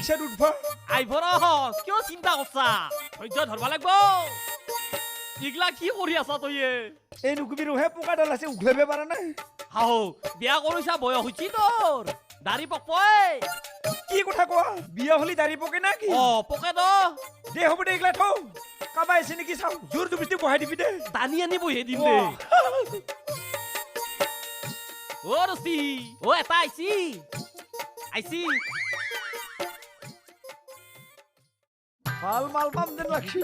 ৰিক্সাত উঠবা আইভৰ কিয় চিন্তা কৰছা ধৈৰ্য ধৰবা লাগব ইগলা কি কৰি আছা তইয়ে এই নুকুবি ৰহে পোকাডাল আছে উঠলেবে পাৰা নাই হাও বিয়া কৰিছা বয়স হৈছে তোৰ দাড়ি পকপই কি কথা কোৱা বিয়া হলি দাড়ি পকে না কি পকে দ দে হ'ব দে ইগলা থৌ কাবা আছে নেকি চাও জোৰ জবস্তি বহাই দিবি দে টানি আনি বহি দিম দে ৰচি এটা আইছি ভাল মাল পাম যেন লাগছি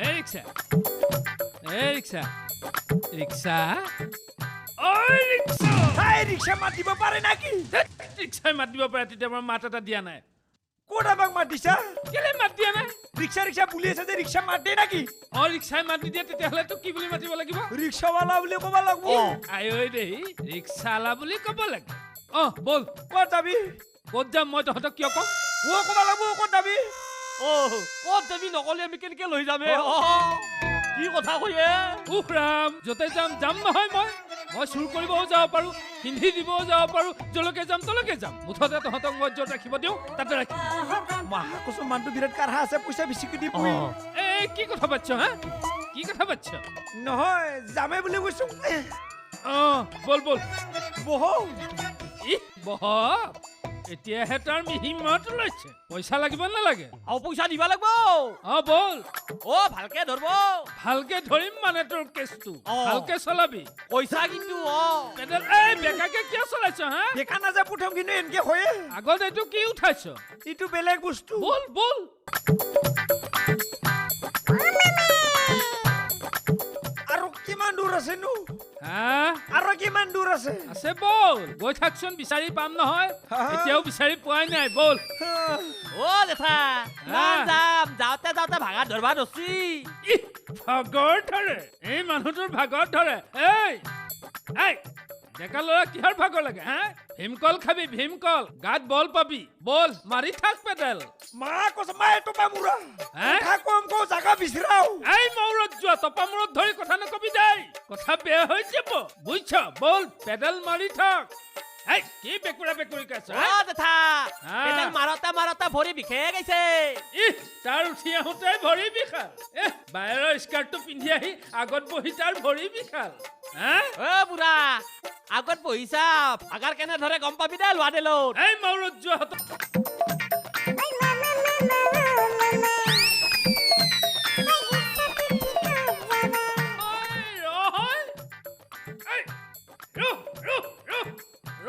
ৰিক্সা ৰিক্সা ৰিক্সা মাত দিব পাৰে নাকি ৰিক্সাই মাত দিব পাৰে তেতিয়া মই মাত এটা দিয়া নাই ক'ত আমাক মাত দিছা কেলে মাত দিয়া নাই ৰিক্সা বুলি আছে যে ৰিক্সা মাত দে নাকি ৰিক্সাই মাত নিদিয়ে তেতিয়াহ'লে তোক কি বুলি মাতিব লাগিব ৰিক্সাৱালা বুলি ক'ব লাগিব আই ঐ দেই ৰিক্সাৱালা বুলি ক'ব লাগে বল ক'ত যাবি ক'ত যাম মই তহঁতক কিয় ক'ম ক'ব লাগিব ক'ত যাবি ক'ত যাবি নকলি আমি কেনেকে লৈ যাম কি কথা কয়ে ৰাম য'তে যাম নহয় মই চুৰ কৰিবও যাব পাৰোঁ পিন্ধি দিবও যাব পাৰোঁ যলৈকে যাম তলৈকে যাম মুঠতে তহঁতক মই য'ত ৰাখিব দিওঁ তাতে ৰাখিম মাহা কচোন মানুহটো বিৰাট কাঢ়া আছে পইচা বেছিকৈ দি কি কথা পাতিছ হা কি কথা পাতিছ নহয় যামে বুলি কৈছো বল বহ বহ এতিয়াহে তাৰ মিহিমত ওলাইছে পইচা লাগিব নালাগে পইচা দিবা লাগব বল ভালকে ধৰব ভালকে ধৰিম মানে তোৰ কেছটো ভালকে চলাবি পইচা কিন্তু বেকাকে কিয় চলাইছ হা বেকা নাযায় প্ৰথম কিন্তু এনেকে হয়ে আগত এইটো কি উঠাইছ এইটো বেলেগ বস্তু বল আৰু কিমান দূৰ আছে নো আৰু কিমান দূৰ আছে বল গৈ থাকচোন বিচাৰি পাম নহয় এতিয়াও বিচাৰি পোৱাই নাই বল লেঠা যাম যাওঁতে ভাগাত ধৰবা ধৰছি ভাগৰ ধৰে এই মানুহটোৰ ভাগৰ ধৰে ডেকা ল'ৰা কিহৰ ভাগৰ লাগে ভীমকল খাবি ভীমকল গাত বল পাবি বল মাৰি থাক পেডেল মা কৈছে মা এইটো পামুৰা কথা কম কও জাগা বিচৰাও এই মৌৰত যোৱা তপা মূৰত ধৰি কথা নকবি দেই কথা বেয়া হৈ যাব বুজিছ বল পেডেল মাৰি থাক কি বেকুৰা বেকুৰি কাছে মাৰতা ভৰি বিষে গৈছে তাৰ উঠি আহোঁতে ভৰি বিষাল বাহিৰৰ স্কাৰ্টটো পিন্ধি আহি আগত বহি তাৰ ভৰি বিষাল বুঢ়া আগত বহিছা ভাগাৰ কেনে ধৰে গম পাবি দে লোৱা দে লত এই মৌৰত যোৱা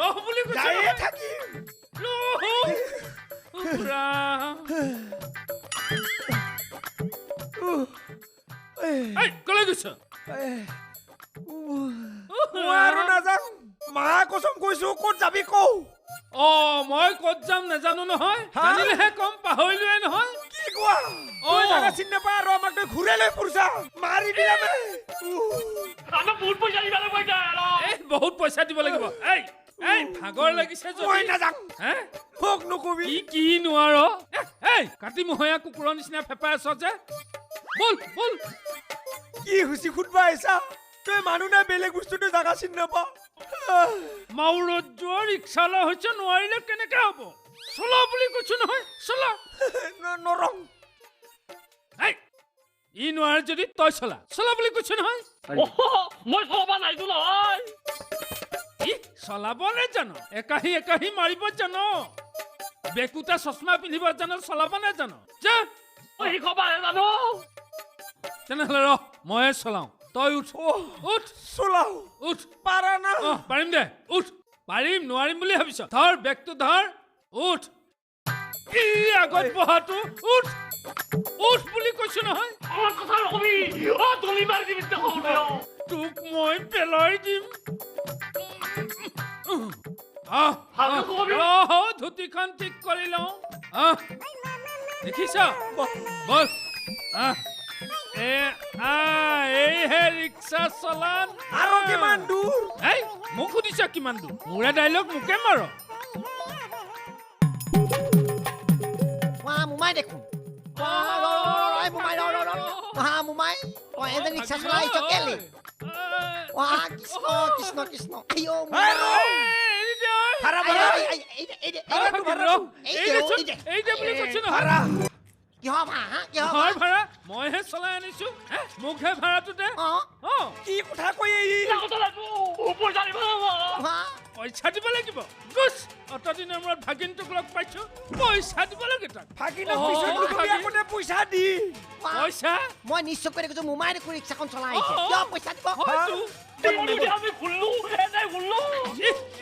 ৰহ বুলি কৈছে থাকিম কলৈ গৈছ আৰু নাযাওঁ মা কচম কৈছো ক'ত যাবি কও মই ক'ত যাম নাজানো নহয় জানিলেহে কম পাহৰিলোৱে নহয় কি কোৱা জাগা চিনি নাপায় আৰু আমাক তই ঘূৰাই লৈ ফুৰিছা মাৰিবি বহুত পইচা দিব লাগিব ভাগৰ লাগিছে মই নাযাওঁ মোক নকবি কি নোৱাৰ কাটি মোহয়া কুকুৰৰ নিচিনা ফেপাই আছ যে বল কি হুচি খুটবা আহিছা তই মানুহ নাই বেলেগ বস্তুটো জাগা চিনি নাপা মাউৰত যোৱা ৰিক্সালা হৈছে নোৱাৰিলে কেনেকে হ'ব চলা বুলি কৈছো নহয় চলা নৰং ই নোৱাৰে যদি তই চলা বুলি কৈছো নহয় মই চলাব নাইতো নহয় চলাব নাজানো একাহি মাৰিব জানো বেকুটা চশমা পিন্ধিব জানো চলাব নাজানো জানো তেনেহ'লে ৰহ ময়ে চলাওঁ তই উঠ চলাও উঠ পাৰা না পাৰিম দে উঠ পাৰিম নোৱাৰিম বুলি ভাবিছ ধৰ বেগটো ধৰ উঠ আগত বহাটো উঠ বুলি কৈছো নহয় তোক মই পেলাই দিম ধুতিখন ঠিক কৰি লওঁ দেখিছ বল এইহে ৰিক্সা চলান আৰু কিমান দূৰ মোক সুধিছ কিমান দূৰ মোৰে ডাইলগ মোকে মাৰ মোমাই দেখোন মোমাই তই এজন ৰিক্সা চলাই আহিছ কেলে কৃষ্ণ কৃষ্ণ কৃষ্ণ ভাড়া আই, ভাড়া আই, আই, এই যে, এই যে, ভাড়া এই যে, ভাগিন ৰ এই এই যে, দেচোন এই যে। এই যে বুলি কৈছো নহয় ভাড়া কিহৰ ভাড়া, হা? কিহৰ নহয় ভাড়া? ভাড়া মইহে চলাই আনিছো মোকহে ভাড়াটো দে অ, কি কথা কৈ এই হা? পইচা দিব লাগিব গুছ অতদিনৰ মূৰত ভাগিনটোক লগ পাইছো পইচা দিব লাগে তাক ভাগিনক অ, পিছত তুমি ভাগিন। আগতে পইচা দি মা, পইচা মই নিশ্চয় কৰি দেখিছো মোমাই দেখোন ৰিক্সাখন চলাই আহিছে অ, কিয় পইচা দিব হয়তো হা?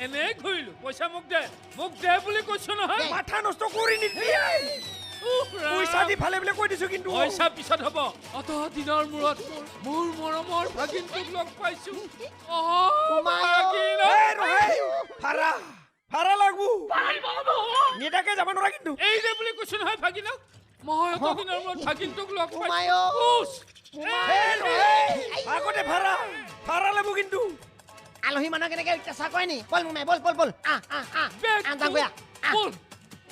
এনে ঘূৰিলো পইচা মোক দে বুলি কৈছো নহয় দে। মাথা নষ্ট কৰি নিদিবি উফ, ৰাম। পইচা দি ভালে বোলে কৈ দিছো কিন্তু পইচা পিছত হ'ব অত দিনৰ মূৰত মোৰ মৰমৰ ভাগিনটোক লগ পাইছো মোমাই অ। ভাগিন এই ৰহে ভাড়া ভাড়া লাগবো নেতাকে যাব নোৱাৰা কিন্তু এই যে বুলি কৈছো নহয় ভাগিনক মই অত দিনৰ মূৰত ভাগিনটোক লগ মোমাই পাইছো অ। উচ, এই ৰহে আগতে ভাড়া ভাড়া লাগবো কিন্তু আলহী মানুহ কেনেকে অত্যাচাৰ কৰে নি বল মোমাই বল বল বল আহ আহ আহ বেগটো আহ যাগৈ আহ আহ, বল,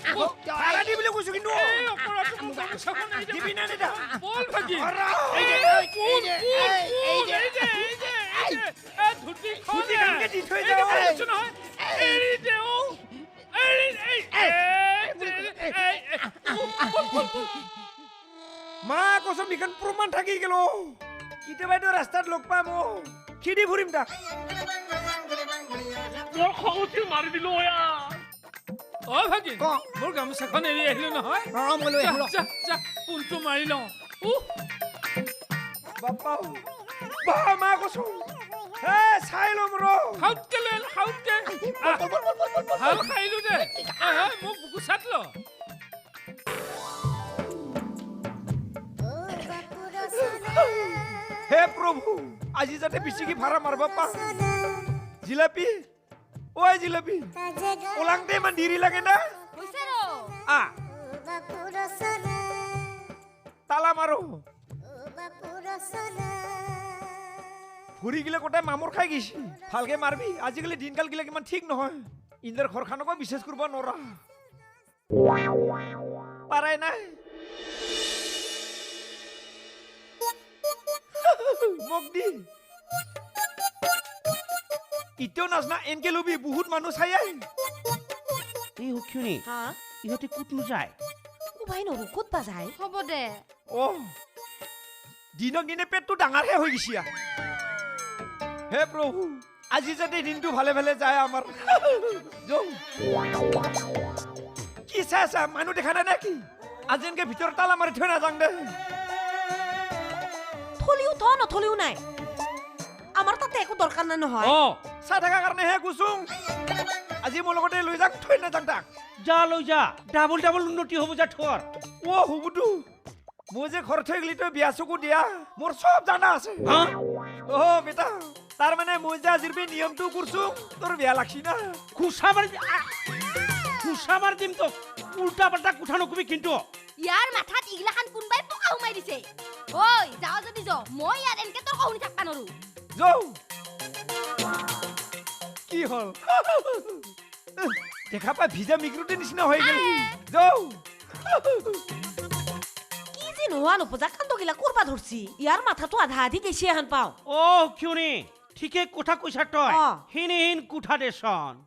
আহ, বল। কিয়? ভাড়া দি বুলি কৈছো কিন্তু এই অপৰাধটো মোক গামোচাখন এই যে দিবি না নেতা বল ভাগিন ভাড়া এই যে, এই কোন, যে, কোন, এই কোন, যে, এই যে, এই যে, এই যে, এই ধুতিখন ধুতিখনকে দি থৈ এই যে যাওঁ। কৈছো নহয়, এৰি দে অ। এৰি, এই, এই, মা কসম নিখন প্ৰমাণ থাকি গেল কেতিয়াবা এইটো ৰাস্তাত লগ পাম অ খিদি ফুৰিম তাক অ ভাগিন ক। মোৰ গামোচাখন এৰি আহিলো নহয় গৰম গ'লো যা, এইবোৰ যা, যা, পোনটো মাৰি লওঁ উহ, বাপ্পা বা মা কসম হে চাই ল'ম ৰ হাউতকে লৈ আন, হাউতকে আহ, হাল খাইলো দে মোক গুচাত ল হে প্ৰভু আজি যাতে বেছিকে ভাড়া মাৰব পা জিলাপি ঐ জিলাপি ওলাংতে ইমান দেৰি লাগে না আ তালা মাৰো ফুৰি গিলে গোটাই মামুৰ খাই গৈছি ভালকে মাৰবি আজিকালি দিনকাল গিলে কিমান ঠিক নহয় ইন্দ্ৰৰ ঘৰখনকো বিশেষ কৰিব নোৱাৰা পাৰাই নাই মোক দি ইতিয়াও নাজনা এনকে লবি বহুত মানুহ চাই আহি এই সখীয়নি হা ইহঁতে ক'ত নোযায় ও ভাই নৰু ক'ত বা যায় হ'ব দে অ দিনক দিনে পেটটো ডাঙৰহে হৈ গৈছি হে প্ৰভু আজি যাতে দিনটো ভালে ভালে যায় আমাৰ যাওঁ। কি চাই আছা মানুহ দেখা নাই নেকি আজি এনেকে ভিতৰত তালা মাৰি থৈ নাযাওঁ দে থলিও থ নথলিও নাই আমাৰ তাতে একো দৰকাৰ নাই নহয় অ চাই থকাৰ কাৰণেহে কৈছোঁ আজি মোৰ লগতে লৈ যাক থৈ নাযাওঁ তাক যা লৈ যা ডাবল ডাবল উন্নতি হ'ব যা থৰ অ হুবুটো মই যে ঘৰ থৈ গলি তই বিয়া চকু দিয়া মোৰ চব জানা আছে হা অ বেটা তাৰ মানে মই যে আজিৰ পে নিয়মটো কৰিছো তোৰ বেয়া লাগছি না খুচা মাৰি দিম তোক উল্টা পাল্টা কথা নকবি কিন্তু ইয়াৰ মাথাত ইগলাখান কোনবাই পকা সোমাই দিছে ঐ যাও যদি যাও মই ইয়াত এনেকে তোৰ কহুনি থাকবা নৰো যাও কি হল দেখা পাই ভিজা মিগ্ৰুটি নিচিনা হৈ গেল যাও কি যে নোহোৱা নপজা কান্দগিলা কৰবা ধৰছি ইয়াৰ মাথাটো আধা আধি গেছি এখন পাওঁ অ সখীয়নি ঠিকে কথা কৈছা তই অ। হিন কোঠা দেচোন